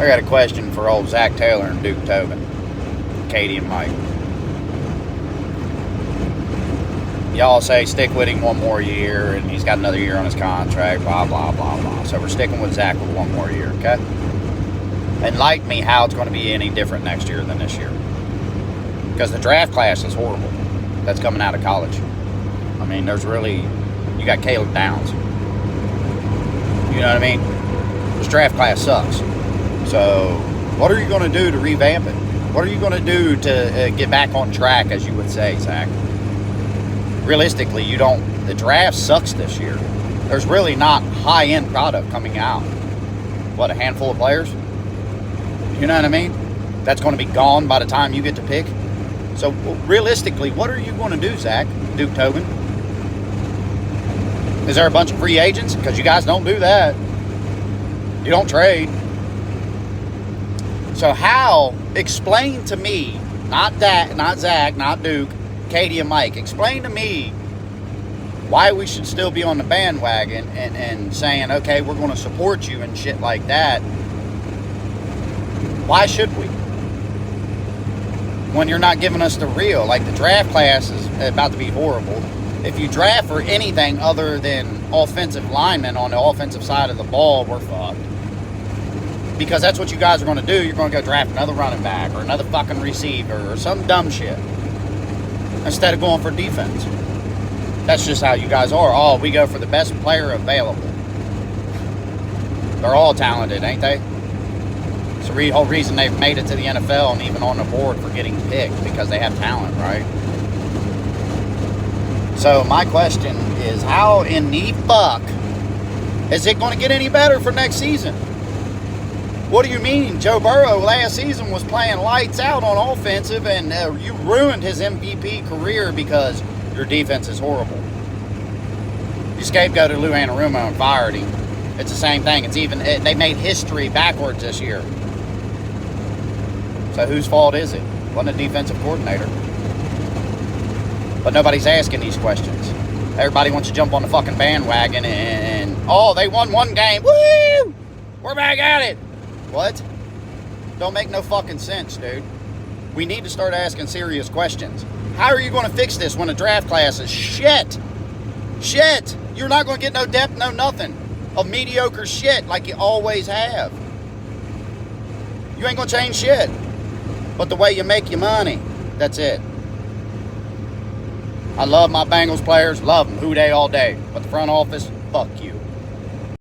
I got a question for old Zach Taylor and Duke Tobin, Katie and Mike. Y'all say stick with him one more year, and he's got another year on his contract, blah, blah, blah, blah. So we're sticking with Zach with one more year, okay? Enlighten me how it's going to be any different next year than this year. Because the draft class is horrible that's coming out of college. I mean, you got Caleb Downs. You know what I mean? This draft class sucks. So what are you going to do to revamp it? What are you going to do to get back on track, as you would say, Zach? Realistically, the draft sucks this year. There's really not high-end product coming out. What, a handful of players? You know what I mean? That's going to be gone by the time you get to pick. So realistically, what are you going to do, Zach, Duke Tobin? Is there a bunch of free agents? Because you guys don't do that. You don't trade. So explain to me, not Zach, not Duke, Katie and Mike, explain to me why we should still be on the bandwagon and saying, okay, we're going to support you and shit like that. Why should we? When you're not giving us the real. Like, the draft class is about to be horrible. If you draft for anything other than offensive linemen on the offensive side of the ball, we're fucked. Because that's what you guys are going to do. You're going to go draft another running back or another fucking receiver or some dumb shit instead of going for defense. That's just how you guys are. Oh, we go for the best player available. They're all talented, ain't they? It's the whole reason they've made it to the NFL and even on the board for getting picked, because they have talent, right? So my question is, how in the fuck is it going to get any better for next season? What do you mean? Joe Burrow last season was playing lights out on offensive, and you ruined his MVP career because your defense is horrible. You scapegoated Lou Anarumo and fired him. It's the same thing. They made history backwards this year. So whose fault is it? Wasn't a defensive coordinator. But nobody's asking these questions. Everybody wants to jump on the fucking bandwagon and they won one game. Woo! We're back at it. What? Don't make no fucking sense, dude. We need to start asking serious questions. How are you going to fix this when the draft class is shit? Shit. You're not going to get no depth, no nothing. Of mediocre shit like you always have. You ain't going to change shit. But the way you make your money, that's it. I love my Bengals players, love them, who they all day. But the front office, fuck you.